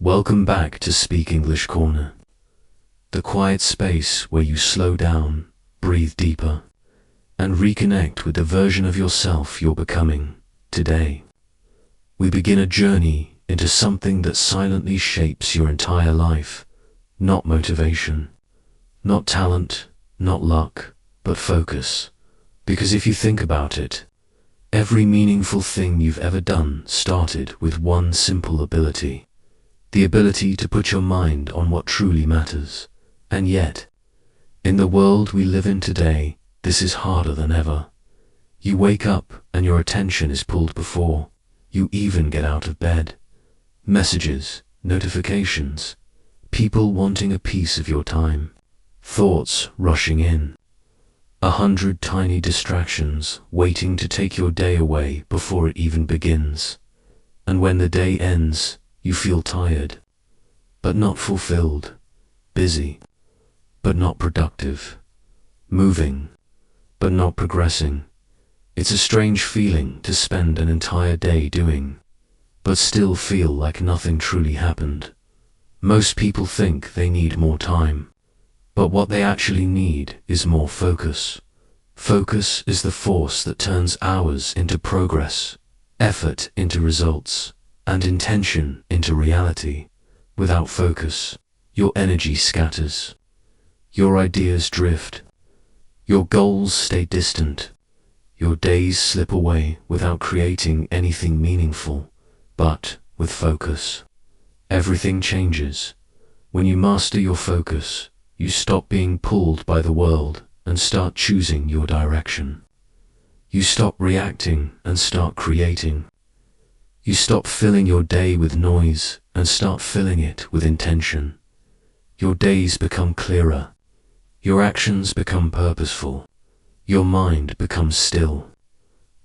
Welcome back to Speak English Corner, the quiet space where you slow down, breathe deeper, and reconnect with the version of yourself you're becoming today. We begin a journey into something that silently shapes your entire life. Not motivation, not talent, not luck, but focus. Because if you think about it, every meaningful thing you've ever done started with one simple ability. The ability to put your mind on what truly matters. And yet, in the world we live in today, this is harder than ever. You wake up and your attention is pulled before you even get out of bed. Messages, notifications, people wanting a piece of your time, thoughts rushing in. 100 tiny distractions waiting to take your day away before it even begins. And when the day ends, you feel tired, but not fulfilled, busy, but not productive, moving, but not progressing. It's a strange feeling to spend an entire day doing, but still feel like nothing truly happened. Most people think they need more time, but what they actually need is more focus. Focus is the force that turns hours into progress, effort into results, and intention into reality. Without focus, your energy scatters, your ideas drift, your goals stay distant, your days slip away without creating anything meaningful. But with focus, everything changes. When you master your focus, you stop being pulled by the world and start choosing your direction. You stop reacting and start creating. You stop filling your day with noise and start filling it with intention. Your days become clearer. Your actions become purposeful. Your mind becomes still.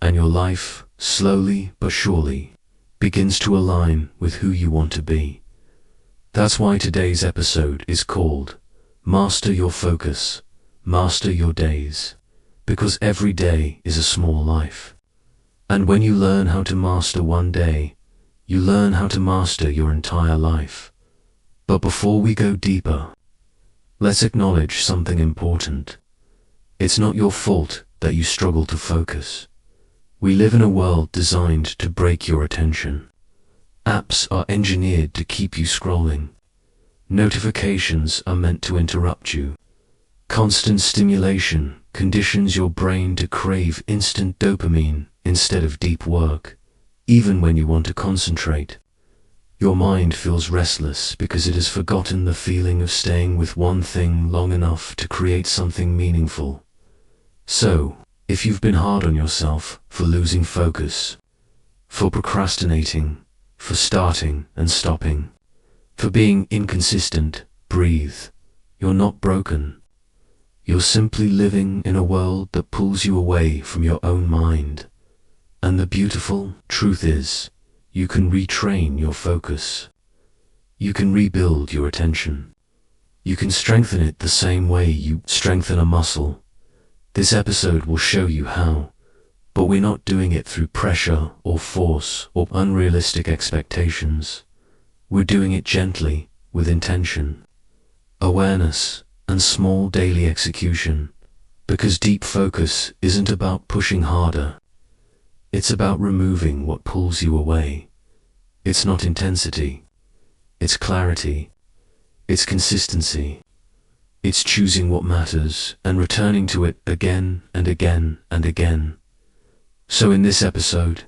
And your life, slowly but surely, begins to align with who you want to be. That's why today's episode is called Master Your Focus, Master Your Days. Because every day is a small life. And when you learn how to master one day, you learn how to master your entire life. But before we go deeper, let's acknowledge something important. It's not your fault that you struggle to focus. We live in a world designed to break your attention. Apps are engineered to keep you scrolling. Notifications are meant to interrupt you. Constant stimulation conditions your brain to crave instant dopamine instead of deep work. Even when you want to concentrate, your mind feels restless because it has forgotten the feeling of staying with one thing long enough to create something meaningful. So, if you've been hard on yourself for losing focus, for procrastinating, for starting and stopping, for being inconsistent, breathe. You're not broken. You're simply living in a world that pulls you away from your own mind. And the beautiful truth is, you can retrain your focus. You can rebuild your attention. You can strengthen it the same way you strengthen a muscle. This episode will show you how, but we're not doing it through pressure or force or unrealistic expectations. We're doing it gently, with intention, awareness, and small daily execution. Because deep focus isn't about pushing harder. It's about removing what pulls you away. It's not intensity. It's clarity. It's consistency. It's choosing what matters and returning to it again and again and again. So in this episode,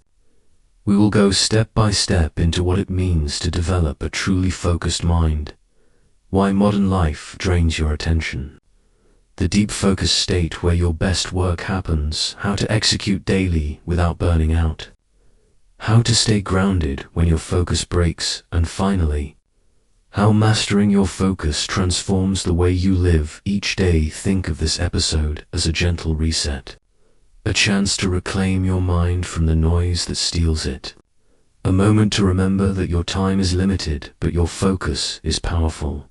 we will go step by step into what it means to develop a truly focused mind, why modern life drains your attention, the deep focus state where your best work happens, how to execute daily without burning out, how to stay grounded when your focus breaks, and finally, how mastering your focus transforms the way you live each day. Think of this episode as a gentle reset, a chance to reclaim your mind from the noise that steals it, a moment to remember that your time is limited but your focus is powerful.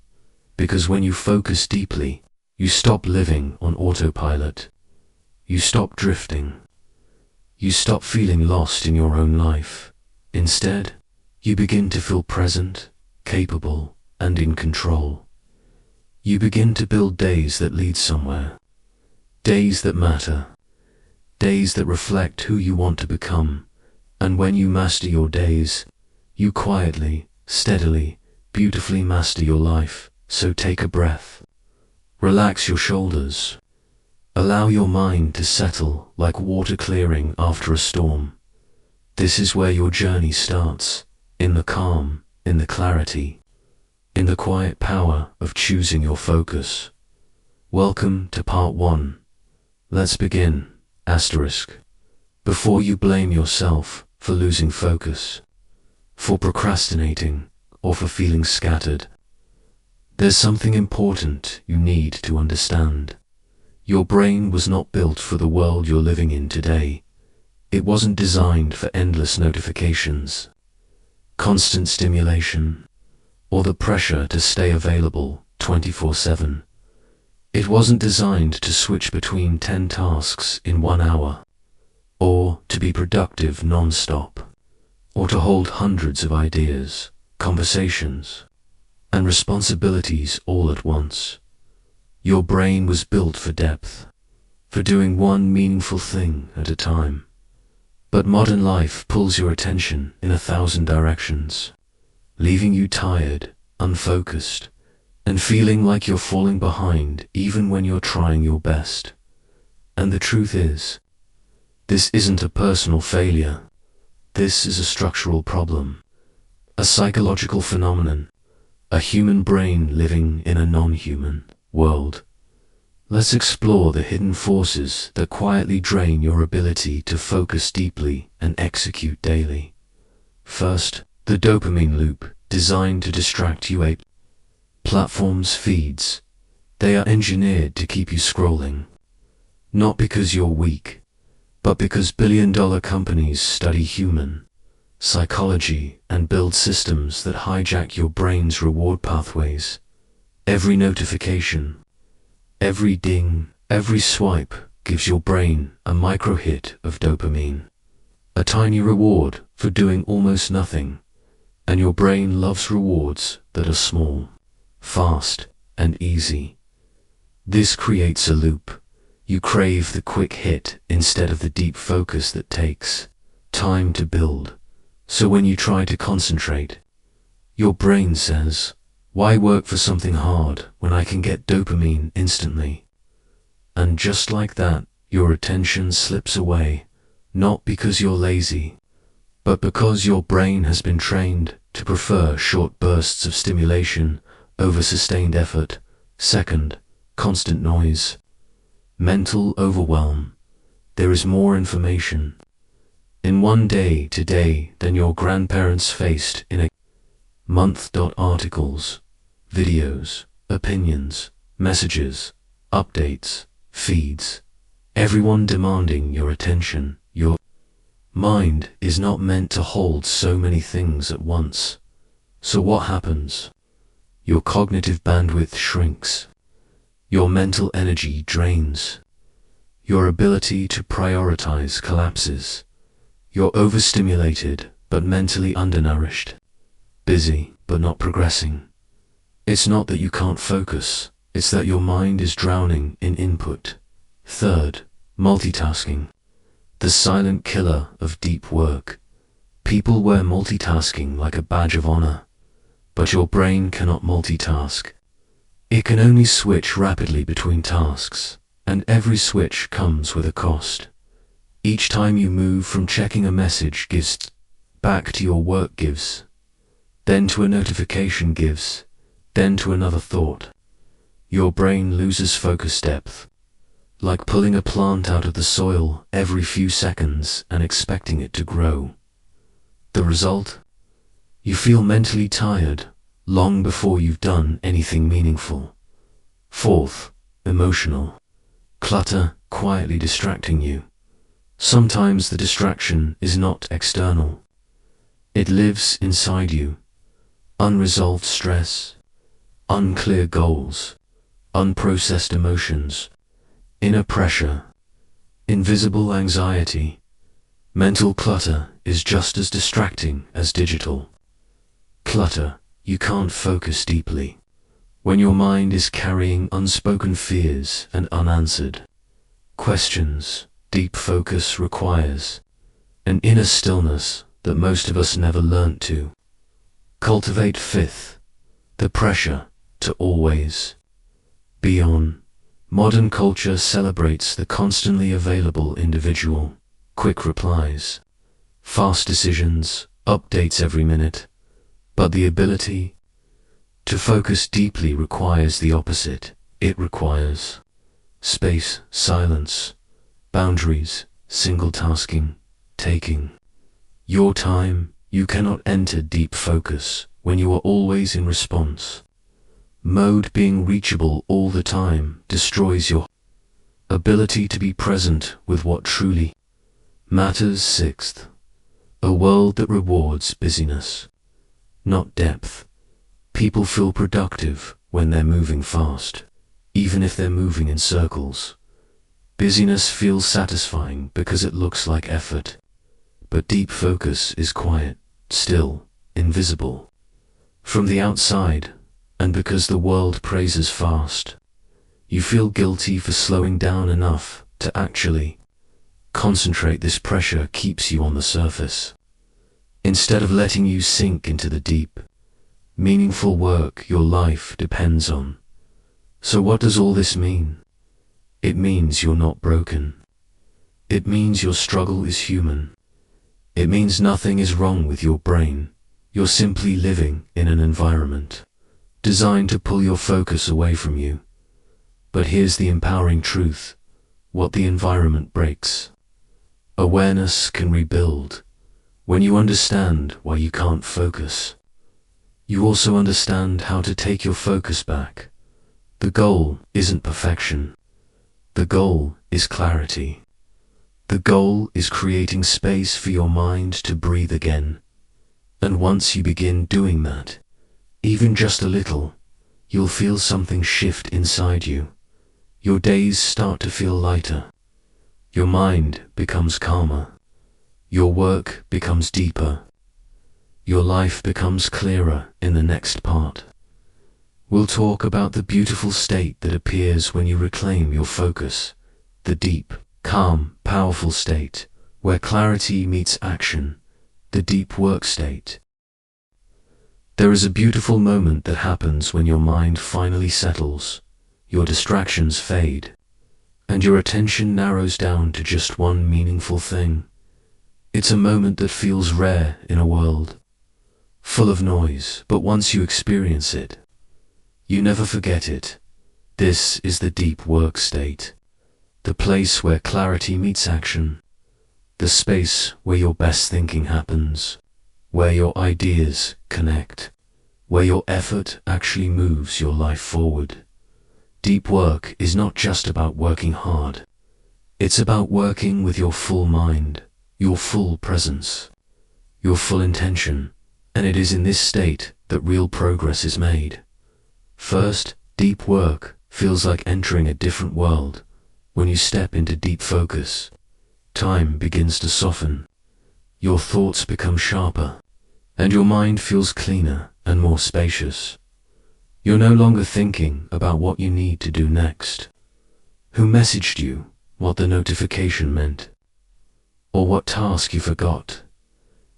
Because when you focus deeply, you stop living on autopilot. You stop drifting. You stop feeling lost in your own life. Instead, you begin to feel present, capable, and in control. You begin to build days that lead somewhere, days that matter, days that reflect who you want to become. And when you master your days, you quietly, steadily, beautifully master your life. So take a breath. Relax your shoulders. Allow your mind to settle like water clearing after a storm. This is where your journey starts, in the calm, in the clarity, in the quiet power of choosing your focus. Welcome to part 1. Let's begin. Before you blame yourself for losing focus, for procrastinating, or for feeling scattered, there's something important you need to understand. Your brain was not built for the world you're living in today. It wasn't designed for endless notifications, constant stimulation, or the pressure to stay available 24/7. It wasn't designed to switch between 10 tasks in 1 hour, or to be productive non-stop, or to hold hundreds of ideas, conversations, and responsibilities all at once. Your brain was built for depth, for doing one meaningful thing at a time. But modern life pulls your attention in 1,000 directions, leaving you tired, unfocused, and feeling like you're falling behind even when you're trying your best. And the truth is, this isn't a personal failure. This is a structural problem, a psychological phenomenon, a human brain living in a non-human world. Let's explore the hidden forces that quietly drain your ability to focus deeply and execute daily. First, the dopamine loop, designed to distract you. Platforms' feeds. They are engineered to keep you scrolling. Not because you're weak, but because billion-dollar companies study human psychology and build systems that hijack your brain's reward pathways. Every notification, every ding, every swipe gives your brain a micro-hit of dopamine, a tiny reward for doing almost nothing. And your brain loves rewards that are small, fast, and easy. This creates a loop. You crave the quick hit instead of the deep focus that takes time to build. So when you try to concentrate, your brain says, "Why work for something hard when I can get dopamine instantly?" And just like that, your attention slips away, not because you're lazy, but because your brain has been trained to prefer short bursts of stimulation over sustained effort. Second, constant noise. Mental overwhelm. There is more information in one day today than your grandparents faced in a month. Articles, videos, opinions, messages, updates, feeds. Everyone demanding your attention. Your mind is not meant to hold so many things at once. So what happens? Your cognitive bandwidth shrinks. Your mental energy drains. Your ability to prioritize collapses. You're overstimulated, but mentally undernourished. Busy, but not progressing. It's not that you can't focus, it's that your mind is drowning in input. Third, multitasking. The silent killer of deep work. People wear multitasking like a badge of honor, but your brain cannot multitask. It can only switch rapidly between tasks, and every switch comes with a cost. Each time you move from checking a message gives, back to your work gives, then to a notification gives, then to another thought. Your brain loses focus depth, like pulling a plant out of the soil every few seconds and expecting it to grow. The result? You feel mentally tired long before you've done anything meaningful. Fourth, emotional. Clutter quietly distracting you. Sometimes the distraction is not external. It lives inside you. Unresolved stress, unclear goals, unprocessed emotions, inner pressure, invisible anxiety. Mental clutter is just as distracting as digital. Clutter you can't focus deeply. When your mind is carrying unspoken fears and unanswered questions, deep focus requires an inner stillness that most of us never learnt to cultivate. Fifth, the pressure to always be on. Modern culture celebrates the constantly available individual, quick replies, fast decisions, updates every minute, but the ability to focus deeply requires the opposite. It requires space, silence, boundaries, single tasking, taking your time. You cannot enter deep focus when you are always in response mode. Being reachable all the time destroys your ability to be present with what truly matters. Sixth, a world that rewards busyness, not depth. People feel productive when they're moving fast, even if they're moving in circles. Busyness feels satisfying because it looks like effort, but deep focus is quiet, still, invisible from the outside. And because the world praises fast, you feel guilty for slowing down enough to actually concentrate. This pressure keeps you on the surface instead of letting you sink into the deep, meaningful work your life depends on. So what does all this mean? It means you're not broken. It means your struggle is human. It means nothing is wrong with your brain. You're simply living in an environment designed to pull your focus away from you. But here's the empowering truth: what the environment breaks, awareness can rebuild. When you understand why you can't focus, you also understand how to take your focus back. The goal isn't perfection. The goal is clarity. The goal is creating space for your mind to breathe again. And once you begin doing that, even just a little, you'll feel something shift inside you. Your days start to feel lighter. Your mind becomes calmer. Your work becomes deeper. Your life becomes clearer. In the next part, we'll talk about the beautiful state that appears when you reclaim your focus, the deep, calm, powerful state where clarity meets action, the deep work state. There is a beautiful moment that happens when your mind finally settles, your distractions fade, and your attention narrows down to just one meaningful thing. It's a moment that feels rare in a world full of noise, but once you experience it, you never forget it. This is the deep work state, the place where clarity meets action, the space where your best thinking happens, where your ideas connect, where your effort actually moves your life forward. Deep work is not just about working hard. It's about working with your full mind, your full presence, your full intention, and it is in this state that real progress is made. First, deep work feels like entering a different world. When you step into deep focus, time begins to soften, your thoughts become sharper, and your mind feels cleaner and more spacious. You're no longer thinking about what you need to do next, who messaged you, what the notification meant, or what task you forgot.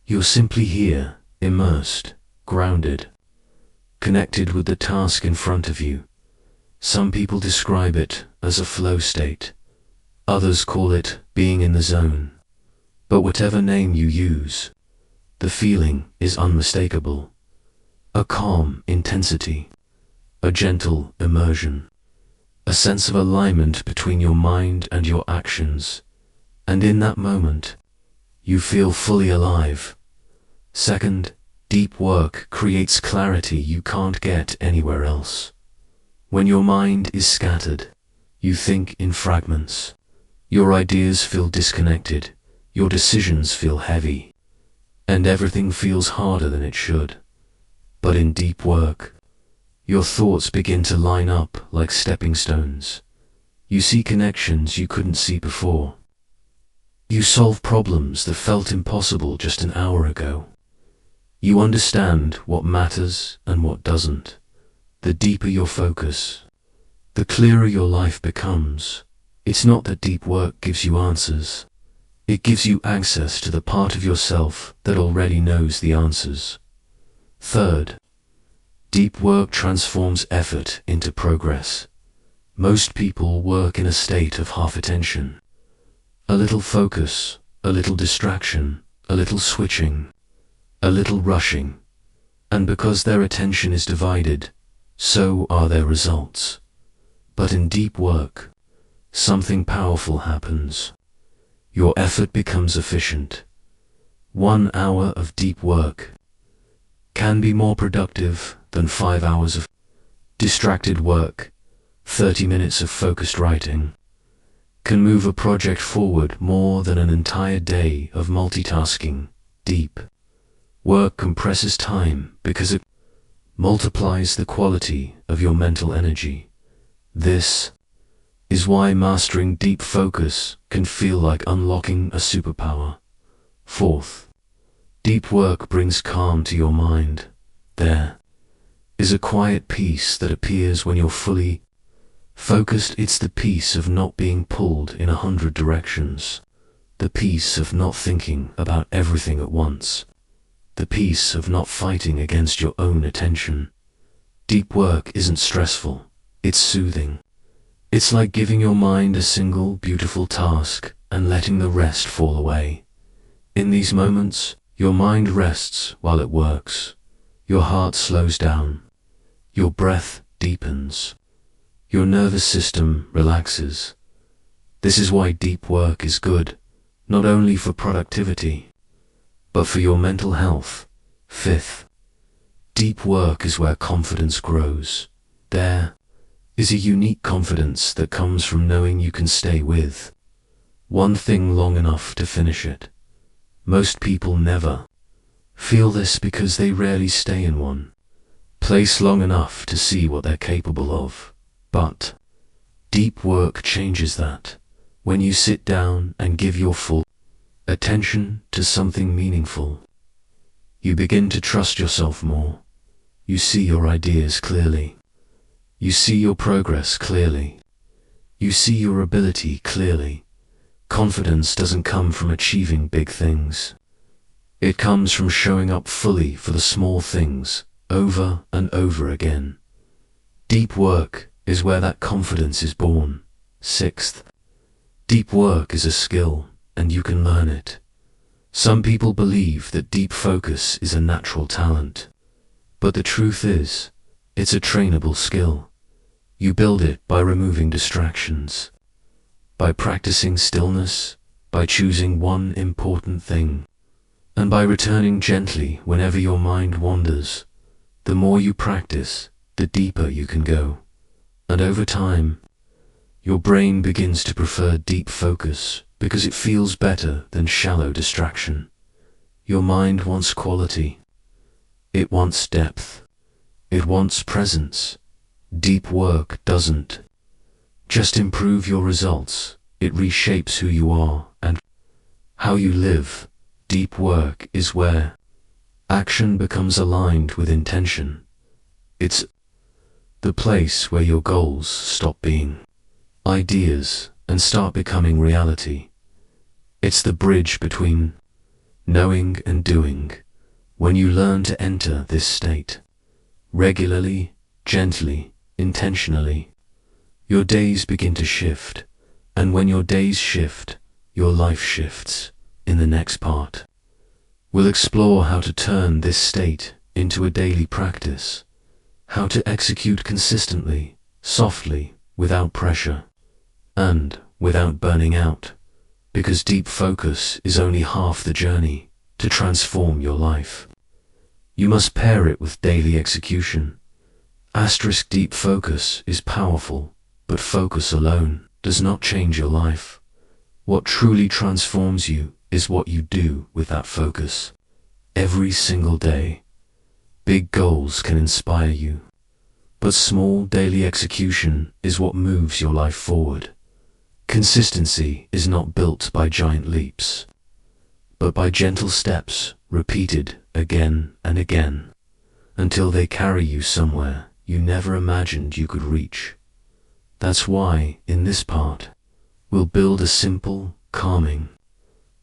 You're simply here, immersed, grounded, connected with the task in front of you. Some people describe it as a flow state. Others call it being in the zone. But whatever name you use, the feeling is unmistakable. A calm intensity, a gentle immersion, a sense of alignment between your mind and your actions. And in that moment, you feel fully alive. Second, deep work creates clarity you can't get anywhere else. When your mind is scattered, you think in fragments. Your ideas feel disconnected, your decisions feel heavy, and everything feels harder than it should. But in deep work, your thoughts begin to line up like stepping stones. You see connections you couldn't see before. You solve problems that felt impossible just an hour ago. You understand what matters and what doesn't. The deeper your focus, the clearer your life becomes. It's not that deep work gives you answers. It gives you access to the part of yourself that already knows the answers. Third, deep work transforms effort into progress. Most people work in a state of half attention. A little focus, a little distraction, a little switching, a little rushing. And because their attention is divided, so are their results. But in deep work, something powerful happens. Your effort becomes efficient. 1 hour of deep work can be more productive than 5 hours of distracted work. 30 minutes of focused writing can move a project forward more than an entire day of multitasking. Deep work compresses time because it multiplies the quality of your mental energy. This is why mastering deep focus can feel like unlocking a superpower. Fourth, deep work brings calm to your mind. There is a quiet peace that appears when you're fully focused. It's the peace of not being pulled in 100 directions. The peace of not thinking about everything at once. The peace of not fighting against your own attention. Deep work isn't stressful, it's soothing. It's like giving your mind a single beautiful task and letting the rest fall away. In these moments, your mind rests while it works. Your heart slows down. Your breath deepens. Your nervous system relaxes. This is why deep work is good, not only for productivity, but for your mental health. Fifth, deep work is where confidence grows. There is a unique confidence that comes from knowing you can stay with one thing long enough to finish it. Most people never feel this because they rarely stay in one place long enough to see what they're capable of. But deep work changes that. When you sit down and give your full attention to something meaningful, you begin to trust yourself more. You see your ideas clearly. You see your progress clearly. You see your ability clearly. Confidence doesn't come from achieving big things. It comes from showing up fully for the small things over and over again. Deep work is where that confidence is born. Sixth, deep work is a skill, and you can learn it. Some people believe that deep focus is a natural talent, but the truth is, it's a trainable skill. You build it by removing distractions, by practicing stillness, by choosing one important thing, and by returning gently whenever your mind wanders. The more you practice, the deeper you can go. And over time, your brain begins to prefer deep focus because it feels better than shallow distraction. Your mind wants quality. It wants depth. It wants presence. Deep work doesn't just improve your results, it reshapes who you are and how you live. Deep work is where action becomes aligned with intention. It's the place where your goals stop being ideas and start becoming reality. It's the bridge between knowing and doing. When you learn to enter this state, regularly, gently, intentionally, your days begin to shift. And when your days shift, your life shifts. In the next part, we'll explore how to turn this state into a daily practice, how to execute consistently, softly, without pressure, and without burning out, because deep focus is only half the journey to transform your life. You must pair it with daily execution. Asterisk deep focus is powerful, but focus alone does not change your life. What truly transforms you is what you do with that focus. Every single day, big goals can inspire you, but small daily execution is what moves your life forward. Consistency is not built by giant leaps, but by gentle steps repeated again and again, until they carry you somewhere you never imagined you could reach. That's why, in this part, we'll build a simple, calming,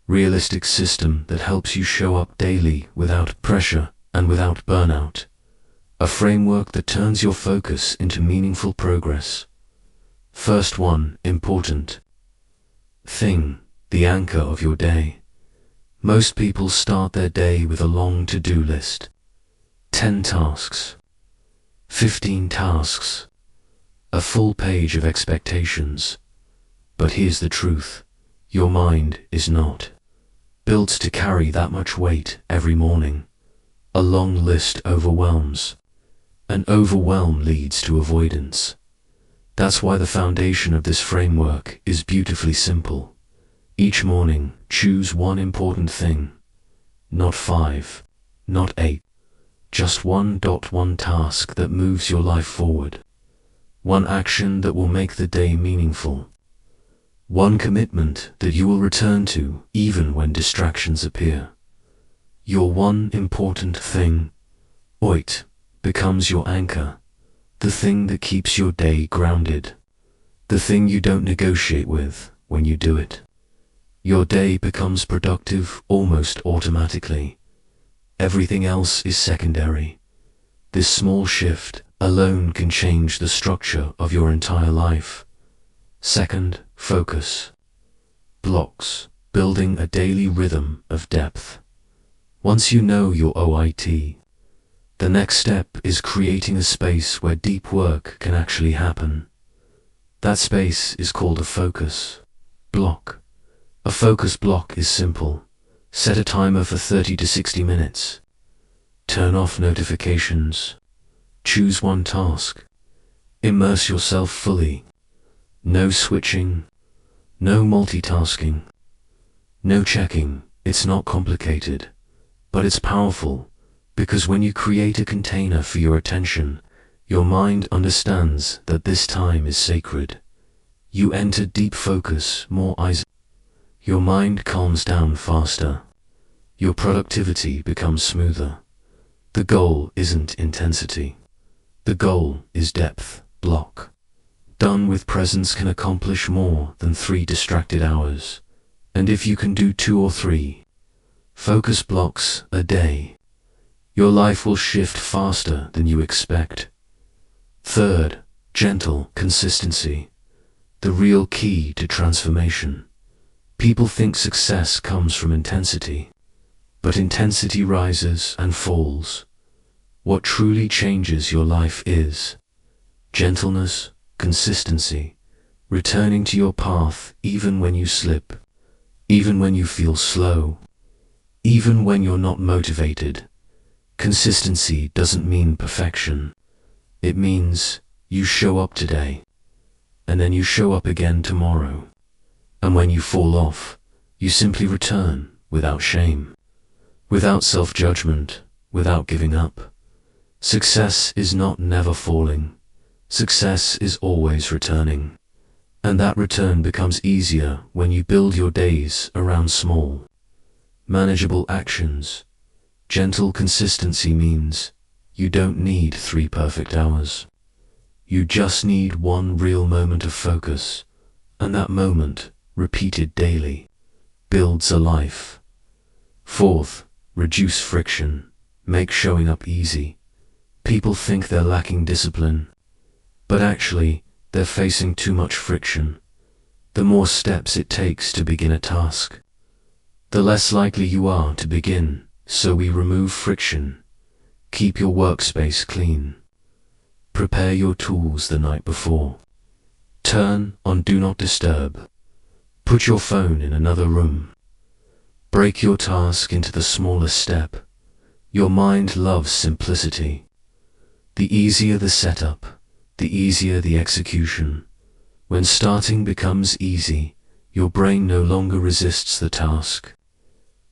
realistic system that helps you show up daily without pressure and without burnout. A framework that turns your focus into meaningful progress. First one, important thing, the anchor of your day. Most people start their day with a long to-do list. 10 tasks, 15 tasks, a full page of expectations. But here's the truth, your mind is not built to carry that much weight every morning. A long list overwhelms, and overwhelm leads to avoidance. That's why the foundation of this framework is beautifully simple. Each morning, choose one important thing. Not 5, not 8. Just one task that moves your life forward. One action that will make the day meaningful. One commitment that you will return to even when distractions appear. Your one important thing, OIT, becomes your anchor. The thing that keeps your day grounded. The thing you don't negotiate with when you do it. Your day becomes productive almost automatically. Everything else is secondary. This small shift alone can change the structure of your entire life. Second, focus. Blocks, building a daily rhythm of depth. Once you know your OIT, the next step is creating a space where deep work can actually happen. That space is called a focus block. A focus block is simple. Set a timer for 30 to 60 minutes. Turn off notifications. Choose one task. Immerse yourself fully. No switching. No multitasking. No checking. It's not complicated, but it's powerful. Because when you create a container for your attention, your mind understands that this time is sacred. You enter deep focus more easily. Your mind calms down faster. Your productivity becomes smoother. The goal isn't intensity. The goal is depth. Block done with presence can accomplish more than 3 distracted hours. And if you can do 2 or 3 focus blocks a day, your life will shift faster than you expect. Third, gentle consistency. The real key to transformation. People think success comes from intensity, but intensity rises and falls. What truly changes your life is gentleness, consistency, returning to your path even when you slip, even when you feel slow, even when you're not motivated. Consistency doesn't mean perfection. It means you show up today, and then you show up again tomorrow. And when you fall off, you simply return without shame, without self-judgment, without giving up. Success is not never falling. Success is always returning. And that return becomes easier when you build your days around small, manageable actions. Gentle consistency means you don't need 3 perfect hours. You just need one real moment of focus, and that moment, repeated daily, builds a life. Fourth, reduce friction. Make showing up easy. People think they're lacking discipline, but actually, they're facing too much friction. The more steps it takes to begin a task, the less likely you are to begin. So we remove friction. Keep your workspace clean. Prepare your tools the night before. Turn on Do Not Disturb. Put your phone in another room. Break your task into the smallest step. Your mind loves simplicity. The easier the setup, the easier the execution. When starting becomes easy, your brain no longer resists the task.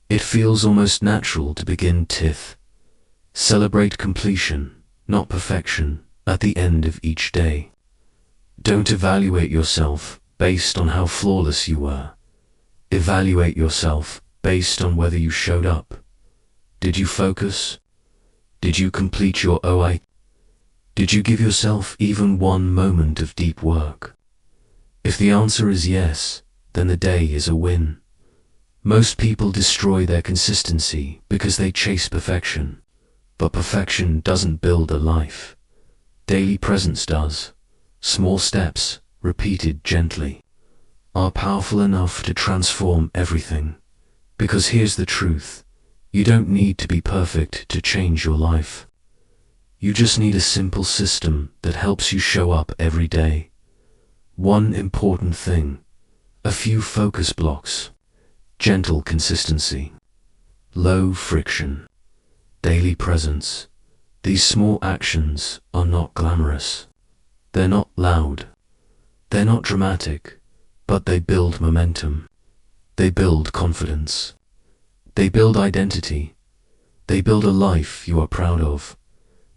It feels almost natural to begin TIFF. Celebrate completion, not perfection, at the end of each day. Don't evaluate yourself based on how flawless you were. Evaluate yourself based on whether you showed up. Did you focus? Did you complete your OI? Did you give yourself even one moment of deep work? If the answer is yes, then the day is a win. Most people destroy their consistency because they chase perfection, but perfection doesn't build a life. Daily presence does. Small steps, repeated gently, are powerful enough to transform everything. Because here's the truth, you don't need to be perfect to change your life. You just need a simple system that helps you show up every day. One important thing, a few focus blocks, gentle consistency, low friction, daily presence. These small actions are not glamorous. They're not loud. They're not dramatic, but they build momentum. They build confidence. They build identity. They build a life you are proud of.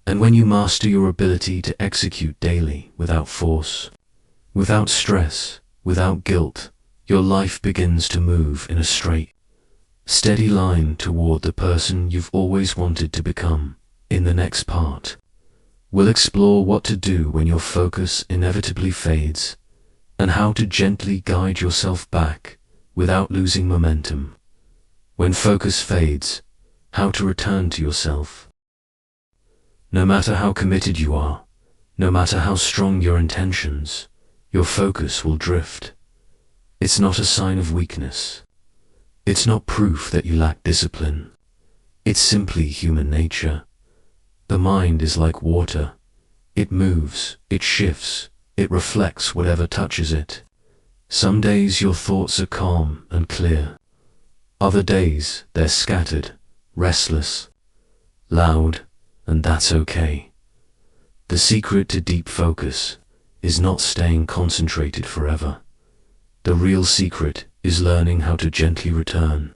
And when you master your ability to execute daily without force, without stress, without guilt, your life begins to move in a straight, steady line toward the person you've always wanted to become. In the next part, we'll explore what to do when your focus inevitably fades, and how to gently guide yourself back without losing momentum. When focus fades, how to return to yourself. No matter how committed you are, no matter how strong your intentions, your focus will drift. It's not a sign of weakness. It's not proof that you lack discipline. It's simply human nature. The mind is like water. It moves, it shifts, it reflects whatever touches it. Some days your thoughts are calm and clear. Other days they're scattered, restless, loud, and that's okay. The secret to deep focus is not staying concentrated forever. The real secret is learning how to gently return.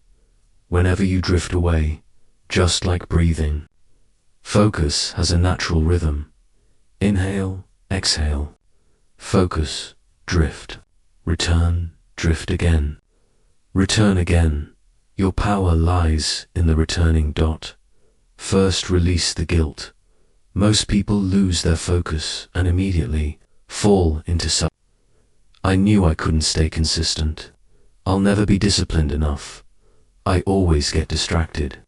Whenever you drift away, just like breathing, focus has a natural rhythm. Inhale, exhale, focus, drift, return, drift again, return again. Your power lies in the returning dot. First, release the guilt. Most people lose their focus and immediately fall into I knew I couldn't stay consistent. I'll never be disciplined enough. I always get distracted.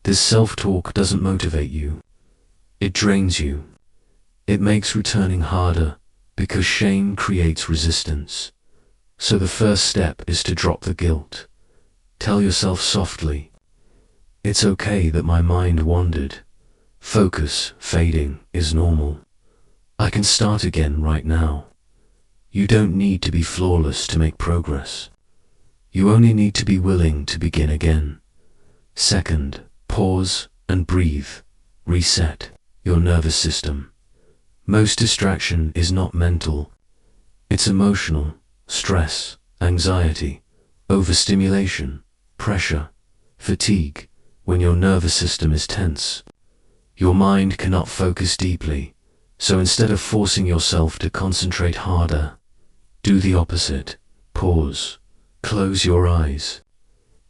This self-talk doesn't motivate you. It drains you. It makes returning harder because shame creates resistance. So the first step is to drop the guilt. Tell yourself softly, it's okay that my mind wandered. Focus fading is normal. I can start again right now. You don't need to be flawless to make progress. You only need to be willing to begin again. Second, pause and breathe. Reset your nervous system. Most distraction is not mental. It's emotional. Stress, anxiety, overstimulation, pressure, fatigue. When your nervous system is tense, your mind cannot focus deeply. So instead of forcing yourself to concentrate harder, do the opposite. Pause. Close your eyes.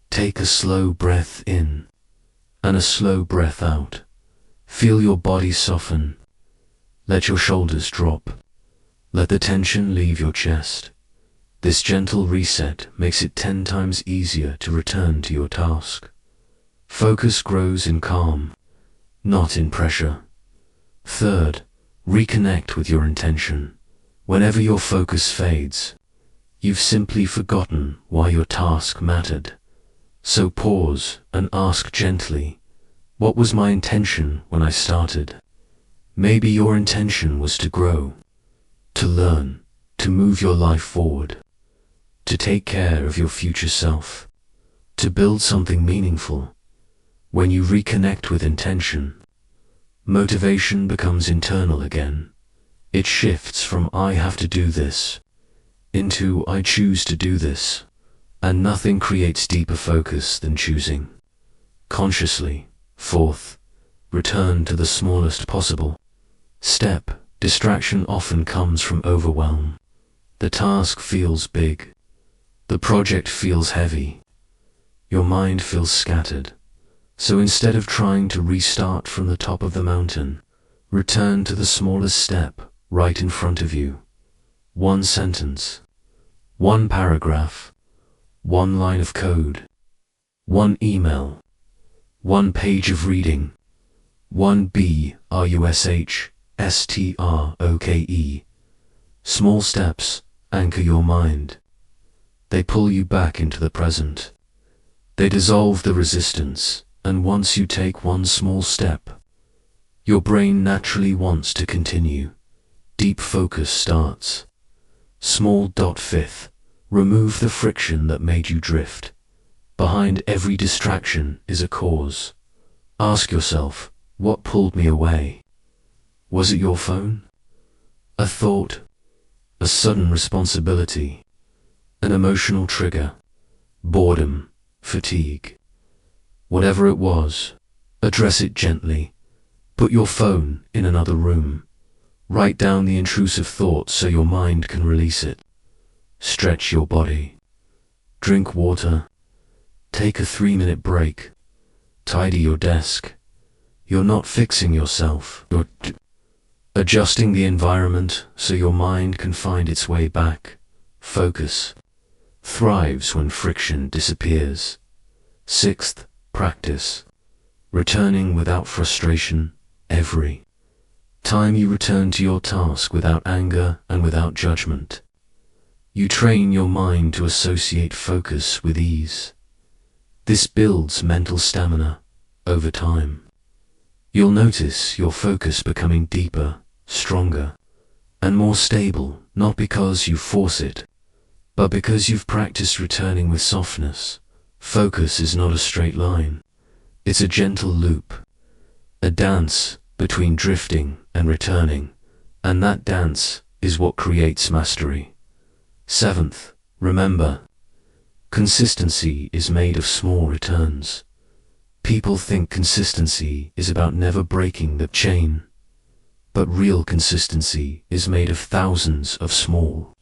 Take a slow breath in and a slow breath out. Feel your body soften. Let your shoulders drop. Let the tension leave your chest. This gentle reset makes it 10 times easier to return to your task. Focus grows in calm, not in pressure. Third, reconnect with your intention. Whenever your focus fades, you've simply forgotten why your task mattered. So pause and ask gently, what was my intention when I started? Maybe your intention was to grow, to learn, to move your life forward, to take care of your future self, to build something meaningful. When you reconnect with intention, motivation becomes internal again. It shifts from I have to do this into I choose to do this. And nothing creates deeper focus than choosing consciously. Fourth, return to the smallest possible step. Distraction often comes from overwhelm. The task feels big. The project feels heavy. Your mind feels scattered. So instead of trying to restart from the top of the mountain, return to the smallest step right in front of you. One sentence, one paragraph, one line of code, one email, one page of reading, one BRUSHSTROKE. Small steps anchor your mind. They pull you back into the present. They dissolve the resistance, and once you take one small step, your brain naturally wants to continue. Deep focus starts. Small dot fifth. Remove the friction that made you drift. Behind every distraction is a cause. Ask yourself, what pulled me away? Was it your phone? A thought? A sudden responsibility? An emotional trigger? Boredom? Fatigue? Whatever it was, address it gently. Put your phone in another room. Write down the intrusive thoughts so your mind can release it. Stretch your body. Drink water. Take a 3-minute break. Tidy your desk. You're not fixing yourself. You're adjusting the environment so your mind can find its way back. Focus thrives when friction disappears. 6th, practice. Returning without frustration. Every time you return to your task without anger and without judgment, you train your mind to associate focus with ease. This builds mental stamina over time. You'll notice your focus becoming deeper, stronger, and more stable, not because you force it, but because you've practiced returning with softness. Focus is not a straight line. It's a gentle loop, a dance between drifting and returning, and that dance is what creates mastery. 7th, remember, consistency is made of small returns. People think consistency is about never breaking the chain, but real consistency is made of thousands of small,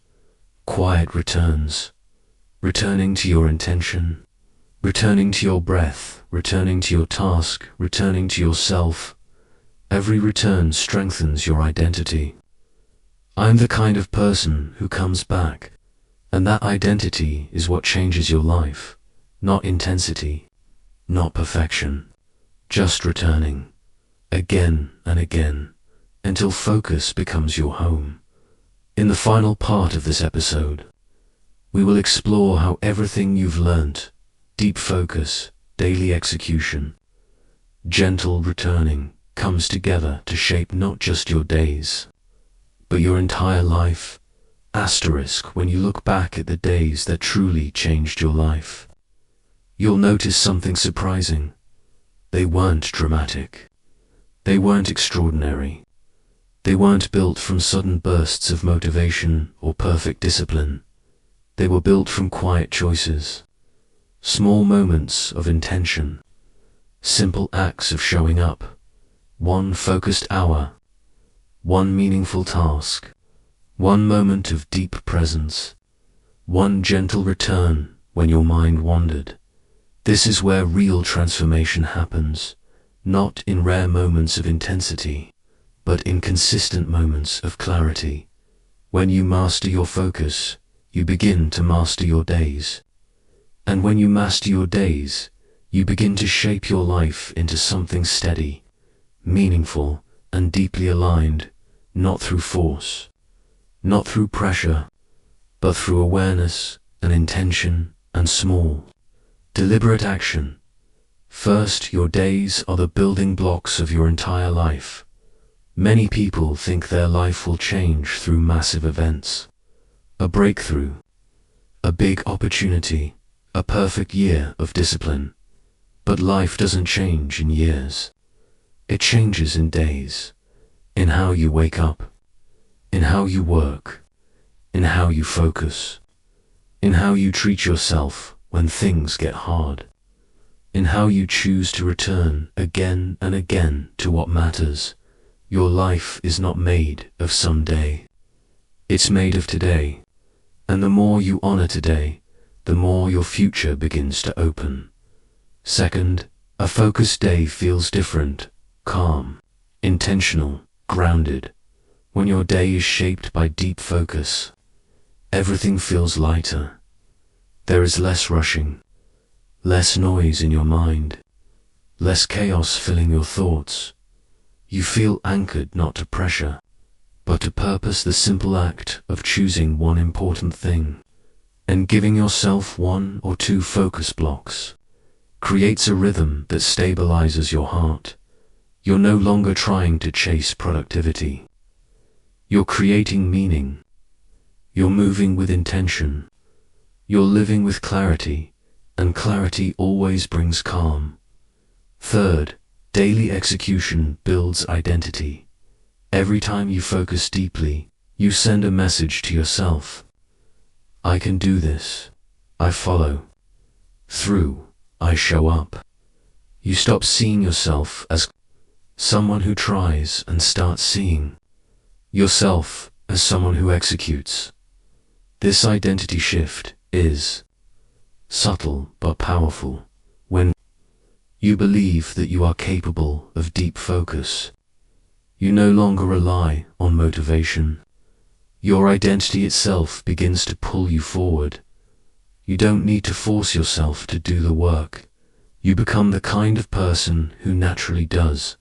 quiet returns. Returning to your intention, returning to your breath, returning to your task, returning to yourself. Every return strengthens your identity. I'm the kind of person who comes back, and that identity is what changes your life. Not intensity, not perfection, just returning, again and again, until focus becomes your home. In the final part of this episode, we will explore how everything you've learnt, deep focus, daily execution, gentle returning, comes together to shape not just your days, but your entire life. Asterisk when you look back at the days that truly changed your life, you'll notice something surprising. They weren't dramatic. They weren't extraordinary. They weren't built from sudden bursts of motivation or perfect discipline. They were built from quiet choices, small moments of intention, simple acts of showing up, one focused hour, one meaningful task, one moment of deep presence, one gentle return when your mind wandered. This is where real transformation happens, not in rare moments of intensity, but in consistent moments of clarity. When you master your focus, you begin to master your days. And when you master your days, you begin to shape your life into something steady, meaningful, and deeply aligned, not through force, not through pressure, but through awareness and intention and small, deliberate action. First, your days are the building blocks of your entire life. Many people think their life will change through massive events, a breakthrough, a big opportunity, a perfect year of discipline. But life doesn't change in years. It changes in days, in how you wake up, in how you work, in how you focus, in how you treat yourself when things get hard, in how you choose to return again and again to what matters. Your life is not made of someday. It's made of today, and the more you honor today, the more your future begins to open. Second, A focused day feels different, calm, intentional, grounded. When your day is shaped by deep focus, everything feels lighter. There is less rushing, less noise in your mind, less chaos filling your thoughts. You feel anchored not to pressure, but to purpose. The simple act of choosing one important thing and giving yourself 1 or 2 focus blocks creates a rhythm that stabilizes your heart. You're no longer trying to chase productivity. You're creating meaning. You're moving with intention. You're living with clarity, and clarity always brings calm. Third, daily execution builds identity. Every time you focus deeply, you send a message to yourself. I can do this. I follow through. I show up. You stop seeing yourself as someone who tries and start seeing yourself as someone who executes. This identity shift is subtle but powerful. When you believe that you are capable of deep focus, you no longer rely on motivation. Your identity itself begins to pull you forward. You don't need to force yourself to do the work. You become the kind of person who naturally does,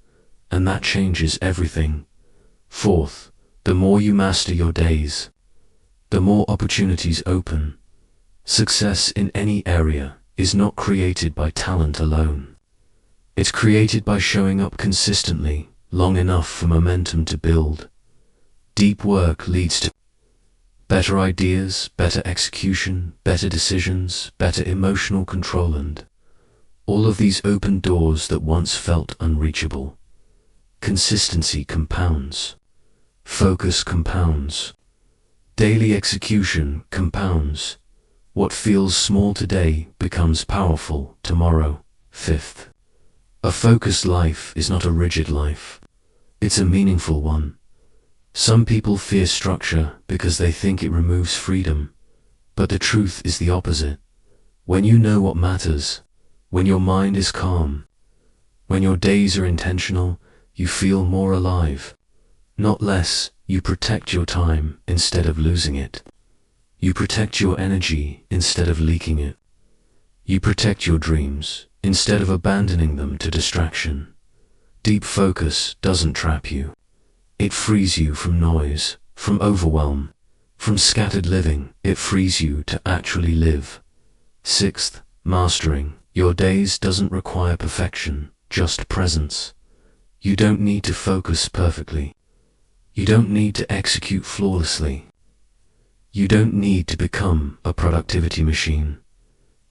and that changes everything. Fourth, the more you master your days, the more opportunities open. Success in any area is not created by talent alone. It's created by showing up consistently, long enough for momentum to build. Deep work leads to better ideas, better execution, better decisions, better emotional control, and all of these open doors that once felt unreachable. Consistency compounds. Focus compounds. Daily execution compounds. What feels small today becomes powerful tomorrow. Fifth, a focused life is not a rigid life. It's a meaningful one. Some people fear structure because they think it removes freedom, but the truth is the opposite. When you know what matters, when your mind is calm, when your days are intentional, you feel more alive. Not less. You protect your time instead of losing it. You protect your energy instead of leaking it. You protect your dreams instead of abandoning them to distraction. Deep focus doesn't trap you. It frees you from noise, from overwhelm, from scattered living. It frees you to actually live. Sixth, mastering your days doesn't require perfection, just presence. You don't need to focus perfectly. You don't need to execute flawlessly. You don't need to become a productivity machine.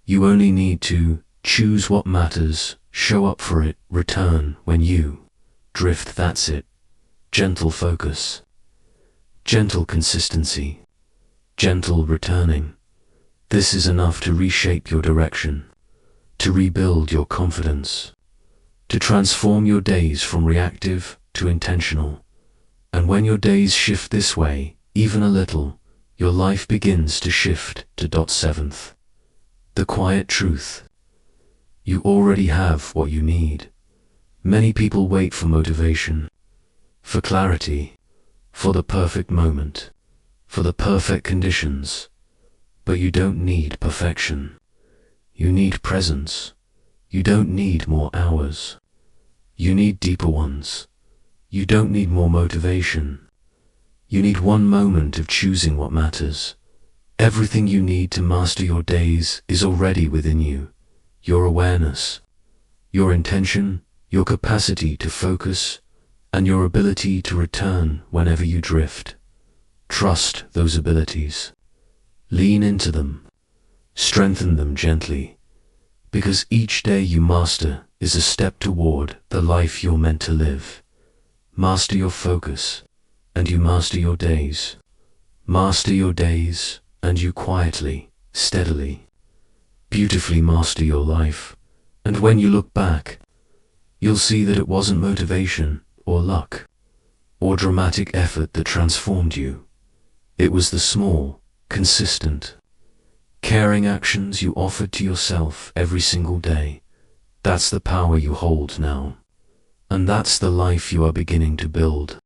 You only need to choose what matters, show up for it, return when you drift. That's it. Gentle focus, gentle consistency, gentle returning. This is enough to reshape your direction, to rebuild your confidence, to transform your days from reactive to intentional. And when your days shift this way, even a little, your life begins to shift to. Seventh, the quiet truth. You already have what you need. Many people wait for motivation, for clarity, for the perfect moment, for the perfect conditions. But you don't need perfection. You need presence. You don't need more hours. You need deeper ones. You don't need more motivation. You need one moment of choosing what matters. Everything you need to master your days is already within you. Your awareness, your intention, your capacity to focus, and your ability to return whenever you drift. Trust those abilities. Lean into them. Strengthen them gently. Because each day you master is a step toward the life you're meant to live. Master your focus, and you master your days. Master your days, and you quietly, steadily, beautifully master your life. And when you look back, you'll see that it wasn't motivation, or luck, or dramatic effort that transformed you. It was the small, consistent, caring actions you offered to yourself every single day. That's the power you hold now. And that's the life you are beginning to build.